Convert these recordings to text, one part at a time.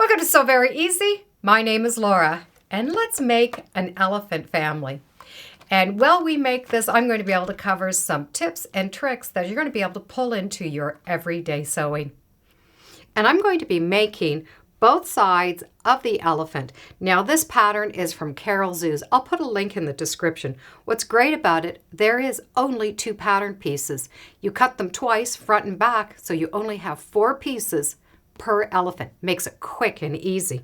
Welcome to So Very Easy. My name is Laura, and let's make an elephant family. And while we make this, I'm going to be able to cover some tips and tricks that you're going to be able to pull into your everyday sewing. And I'm going to be making both sides of the elephant. Now this pattern is from Carol Zoo's. I'll put a link in the description. What's great about it, there is only 2 pattern pieces. You cut them twice, front and back, so you only have 4 pieces per elephant. Makes it quick and easy.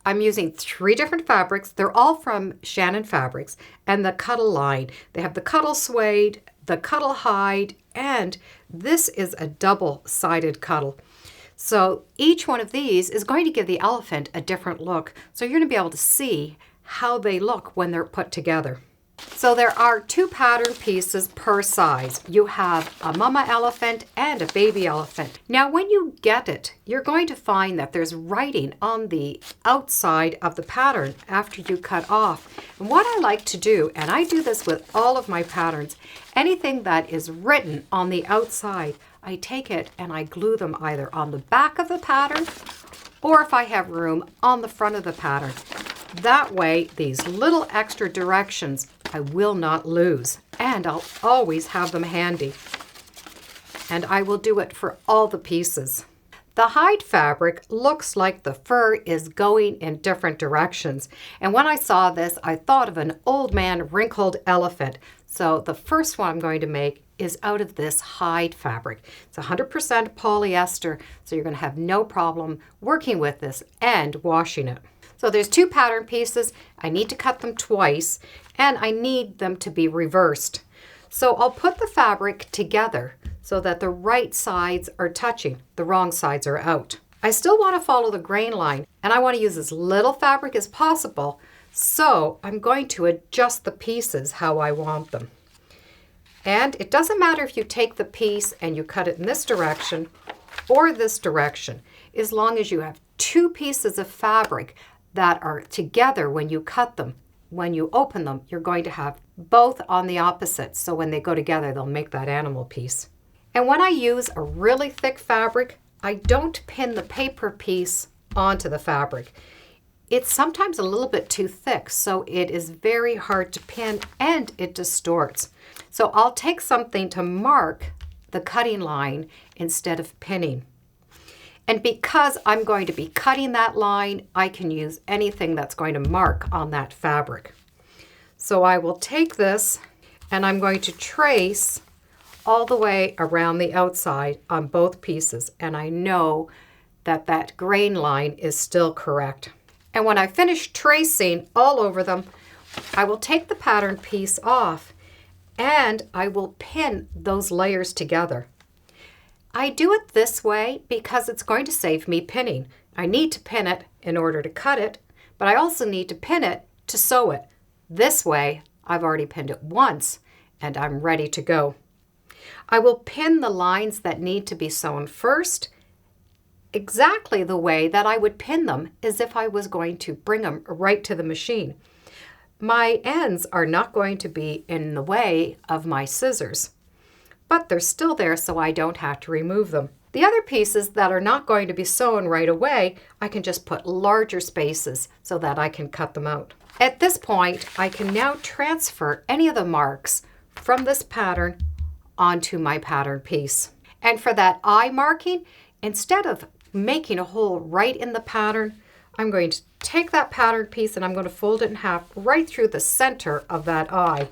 I'm using 3 different fabrics. They're all from Shannon Fabrics and the Cuddle line. They have the Cuddle Suede, the Cuddle Hide, and this is a double-sided Cuddle. So each one of these is going to give the elephant a different look. So you're going to be able to see how they look when they're put together. So there are 2 pattern pieces per size. You have a mama elephant and a baby elephant. Now when you get it, you're going to find that there's writing on the outside of the pattern after you cut off. And what I like to do, and I do this with all of my patterns, anything that is written on the outside, I take it and I glue them either on the back of the pattern or if I have room on the front of the pattern. That way, these little extra directions I will not lose, and I'll always have them handy. And I will do it for all the pieces. The hide fabric looks like the fur is going in different directions. And when I saw this, I thought of an old man wrinkled elephant. So the first one I'm going to make is out of this hide fabric. It's 100% polyester, so you're going to have no problem working with this and washing it. So there's 2 pattern pieces. I need to cut them twice, and I need them to be reversed. So I'll put the fabric together so that the right sides are touching, the wrong sides are out. I still want to follow the grain line, and I want to use as little fabric as possible, so I'm going to adjust the pieces how I want them. And it doesn't matter if you take the piece and you cut it in this direction or this direction, as long as you have 2 pieces of fabric that are together when you cut them. When you open them, you're going to have both on the opposite, so when they go together, they'll make that animal piece. And when I use a really thick fabric, I don't pin the paper piece onto the fabric. It's sometimes a little bit too thick, so it is very hard to pin and it distorts. So I'll take something to mark the cutting line instead of pinning. And because I'm going to be cutting that line, I can use anything that's going to mark on that fabric. So I will take this and I'm going to trace all the way around the outside on both pieces. And I know that that grain line is still correct. And when I finish tracing all over them, I will take the pattern piece off and I will pin those layers together. I do it this way because it's going to save me pinning. I need to pin it in order to cut it, but I also need to pin it to sew it. This way, I've already pinned it once and I'm ready to go. I will pin the lines that need to be sewn first, exactly the way that I would pin them as if I was going to bring them right to the machine. My ends are not going to be in the way of my scissors, but they're still there so I don't have to remove them. The other pieces that are not going to be sewn right away, I can just put larger spaces so that I can cut them out. At this point, I can now transfer any of the marks from this pattern onto my pattern piece. And for that eye marking, instead of making a hole right in the pattern, I'm going to take that pattern piece and I'm going to fold it in half right through the center of that eye.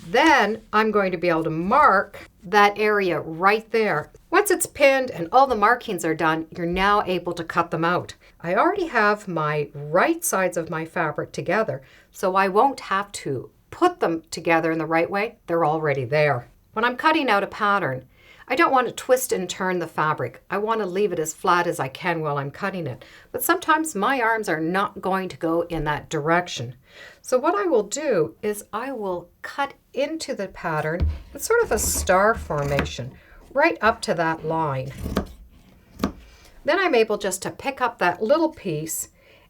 Then I'm going to be able to mark that area right there. Once it's pinned and all the markings are done, you're now able to cut them out. I already have my right sides of my fabric together, so I won't have to put them together in the right way. They're already there. When I'm cutting out a pattern, I don't want to twist and turn the fabric. I want to leave it as flat as I can while I'm cutting it. But sometimes my arms are not going to go in that direction. So what I will do is I will cut into the pattern. It's sort of a star formation right up to that line. Then I'm able just to pick up that little piece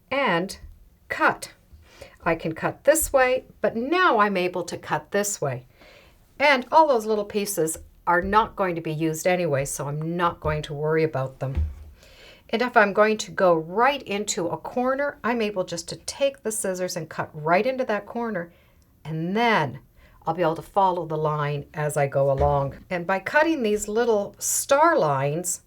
and cut. I can cut this way, but now I'm able to cut this way. And all those little pieces are not going to be used anyway, so I'm not going to worry about them. And if I'm going to go right into a corner, I'm able just to take the scissors and cut right into that corner, and then I'll be able to follow the line as I go along. And by cutting these little star lines,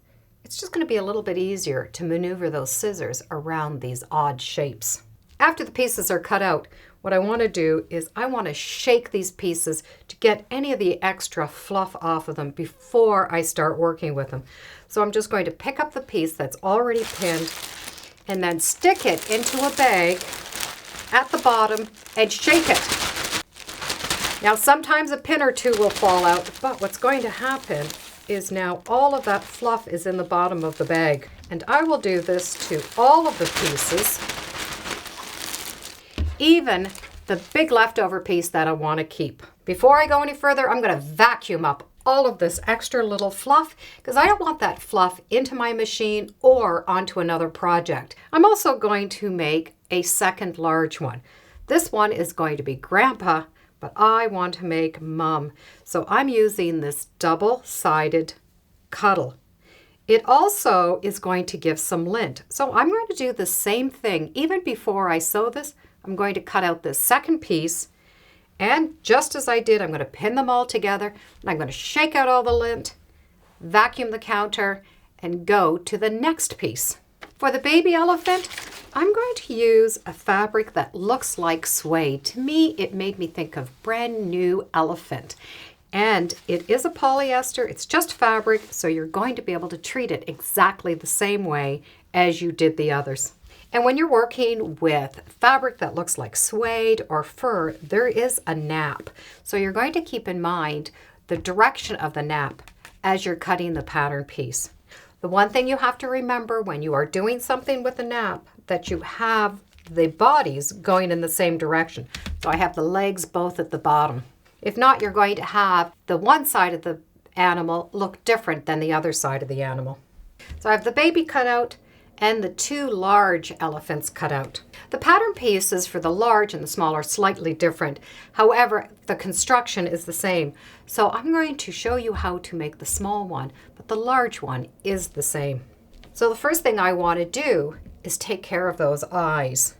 it's just going to be a little bit easier to maneuver those scissors around these odd shapes. After the pieces are cut out, what I want to do is I want to shake these pieces to get any of the extra fluff off of them before I start working with them. So I'm just going to pick up the piece that's already pinned and then stick it into a bag at the bottom and shake it. Now sometimes a pin or two will fall out, but what's going to happen is now all of that fluff is in the bottom of the bag. And I will do this to all of the pieces, even the big leftover piece that I want to keep. Before I go any further, I'm going to vacuum up all of this extra little fluff because I don't want that fluff into my machine or onto another project. I'm also going to make a second large one. This one is going to be Grandpa, but I want to make Mom. So I'm using this double-sided cuddle. It also is going to give some lint. So I'm going to do the same thing. Even before I sew this, I'm going to cut out this second piece, and just as I did, I'm going to pin them all together, and I'm going to shake out all the lint, vacuum the counter, and go to the next piece. For the baby elephant, I'm going to use a fabric that looks like suede. To me, it made me think of brand new elephant. And it is a polyester, it's just fabric, so you're going to be able to treat it exactly the same way as you did the others. And when you're working with fabric that looks like suede or fur, there is a nap. So you're going to keep in mind the direction of the nap as you're cutting the pattern piece. The one thing you have to remember when you are doing something with a nap, that you have the bodies going in the same direction. So I have the legs both at the bottom. If not, you're going to have the one side of the animal look different than the other side of the animal. So I have the baby cut out and the two large elephants cut out. The pattern pieces for the large and the small are slightly different. However, the construction is the same. So I'm going to show you how to make the small one, but the large one is the same. So the first thing I want to do is take care of those eyes.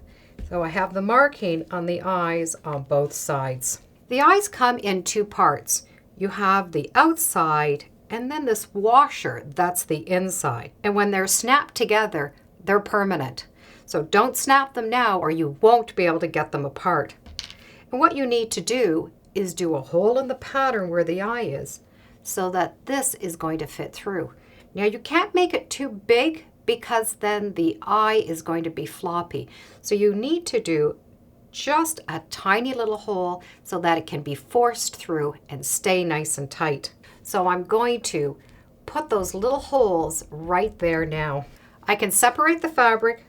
So I have the marking on the eyes on both sides. The eyes come in two parts. You have the outside and then this washer, that's the inside. And when they're snapped together, they're permanent. So don't snap them now or you won't be able to get them apart. And what you need to do is do a hole in the pattern where the eye is so that this is going to fit through. Now you can't make it too big because then the eye is going to be floppy. So you need to do just a tiny little hole so that it can be forced through and stay nice and tight. So I'm going to put those little holes right there now. I can separate the fabric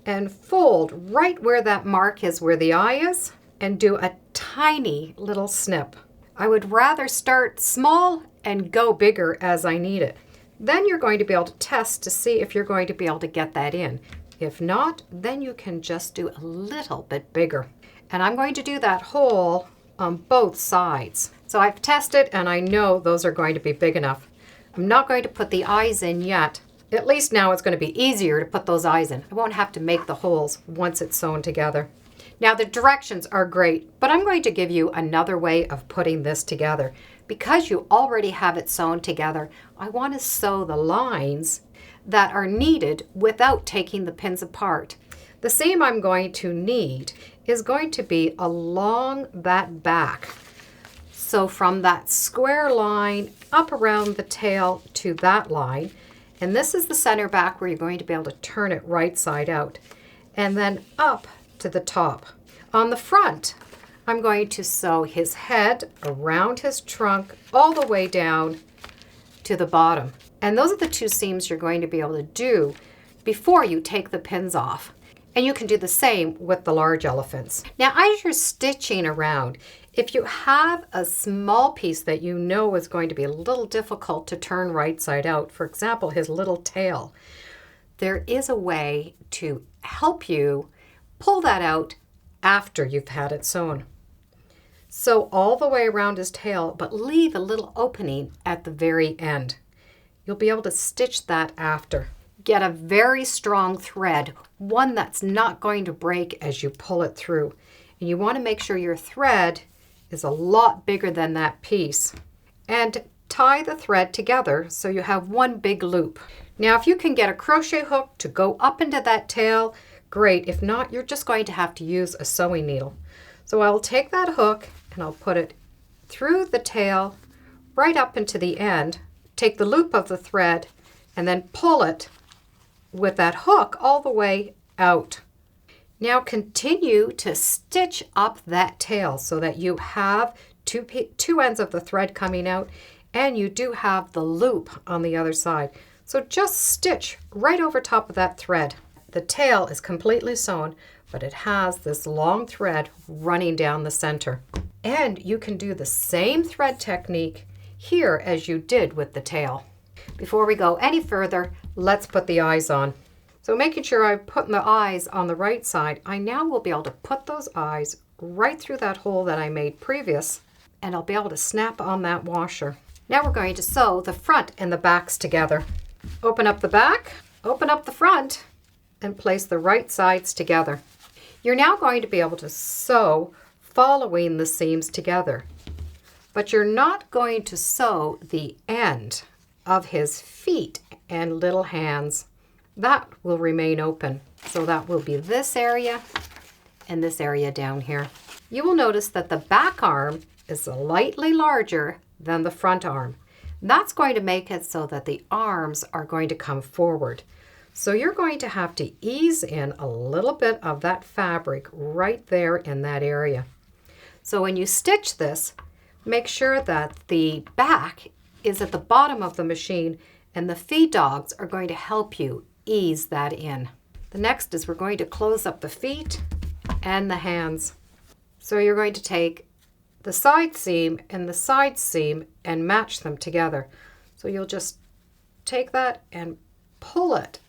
and fold right where that mark is where the eye is and do a tiny little snip. I would rather start small and go bigger as I need it. Then you're going to be able to test to see if you're going to be able to get that in. If not, then you can just do a little bit bigger. And I'm going to do that hole on both sides. So I've tested and I know those are going to be big enough. I'm not going to put the eyes in yet. At least now it's going to be easier to put those eyes in. I won't have to make the holes once it's sewn together. Now the directions are great, but I'm going to give you another way of putting this together. Because you already have it sewn together, I want to sew the lines that are needed without taking the pins apart. The seam I'm going to need is going to be along that back. So from that square line up around the tail to that line, and this is the center back where you're going to be able to turn it right side out, and then up to the top. On the front, I'm going to sew his head around his trunk all the way down to the bottom. And those are the two seams you're going to be able to do before you take the pins off. And you can do the same with the large elephants. Now, as you're stitching around, if you have a small piece that you know is going to be a little difficult to turn right side out, for example, his little tail, there is a way to help you pull that out after you've had it sewn. Sew all the way around his tail, but leave a little opening at the very end. You'll be able to stitch that after. get a very strong thread, one that's not going to break as you pull it through. And you want to make sure your thread is a lot bigger than that piece. And tie the thread together so you have one big loop. Now, if you can get a crochet hook to go up into that tail, great. If not, you're just going to have to use a sewing needle. So I'll take that hook and I'll put it through the tail right up into the end, take the loop of the thread, and then pull it with that hook all the way out. Now continue to stitch up that tail so that you have two ends of the thread coming out, and you do have the loop on the other side. So just stitch right over top of that thread. The tail is completely sewn, but it has this long thread running down the center. And you can do the same thread technique here as you did with the tail. Before we go any further, let's put the eyes on. So making sure I'm putting the eyes on the right side, I now will be able to put those eyes right through that hole that I made previous, and I'll be able to snap on that washer. Now we're going to sew the front and the backs together. Open up the back, open up the front, and place the right sides together. You're now going to be able to sew following the seams together, but you're not going to sew the end of his feet and little hands. That will remain open. So that will be this area and this area down here. You will notice that the back arm is slightly larger than the front arm. That's going to make it so that the arms are going to come forward. So you're going to have to ease in a little bit of that fabric right there in that area. So when you stitch this, make sure that the back is at the bottom of the machine, and the feed dogs are going to help you ease that in. The next is we're going to close up the feet and the hands. So you're going to take the side seam and the side seam and match them together. So you'll just take that and pull it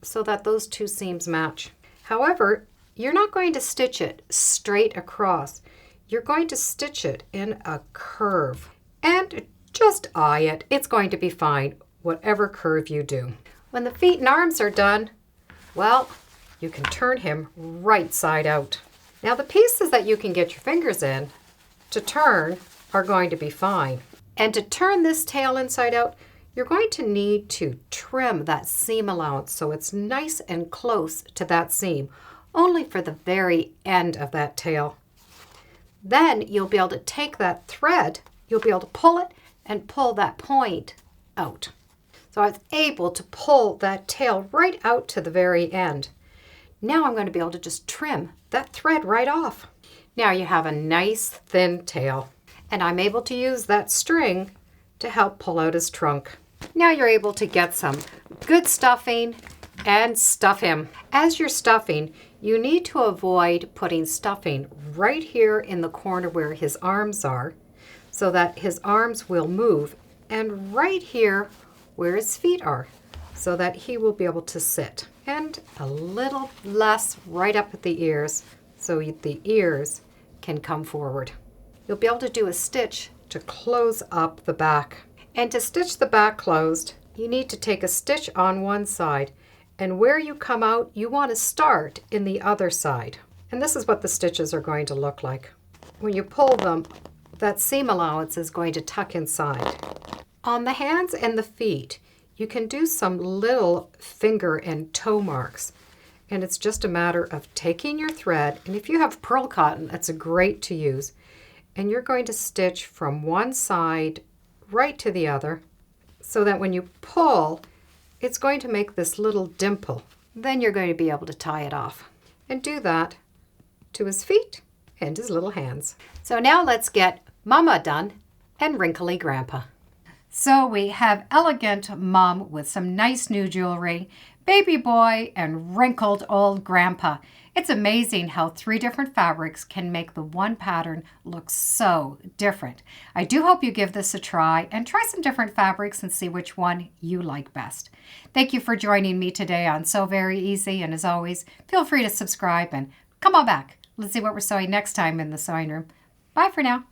so that those two seams match. However, you're not going to stitch it straight across. You're going to stitch it in a curve, and just eye it. It's going to be fine, whatever curve you do. When the feet and arms are done, well, you can turn him right side out. Now the pieces that you can get your fingers in to turn are going to be fine. And to turn this tail inside out, you're going to need to trim that seam allowance so it's nice and close to that seam, only for the very end of that tail. Then you'll be able to take that thread, you'll be able to pull it and pull that point out. So I was able to pull that tail right out to the very end. Now I'm going to be able to just trim that thread right off. Now you have a nice thin tail, and I'm able to use that string to help pull out his trunk. Now you're able to get some good stuffing and stuff him. As you're stuffing, you need to avoid putting stuffing right here in the corner where his arms are, so that his arms will move, and right here where his feet are, so that he will be able to sit. And a little less right up at the ears, so the ears can come forward. You'll be able to do a stitch to close up the back. And to stitch the back closed, you need to take a stitch on one side, and where you come out, you want to start in the other side. And this is what the stitches are going to look like. When you pull them, that seam allowance is going to tuck inside. On the hands and the feet, you can do some little finger and toe marks. And it's just a matter of taking your thread, and if you have pearl cotton, that's great to use. And you're going to stitch from one side right to the other, so that when you pull, it's going to make this little dimple. Then you're going to be able to tie it off. And do that to his feet and his little hands. So now let's get Mama done and wrinkly Grandpa. So we have elegant Mom with some nice new jewelry, baby boy, and wrinkled old Grandpa. It's amazing how 3 different fabrics can make the one pattern look so different. I do hope you give this a try and try some different fabrics and see which one you like best. Thank you for joining me today on Sew Very Easy, and as always, feel free to subscribe and come on back. Let's see what we're sewing next time in the sewing room. Bye for now.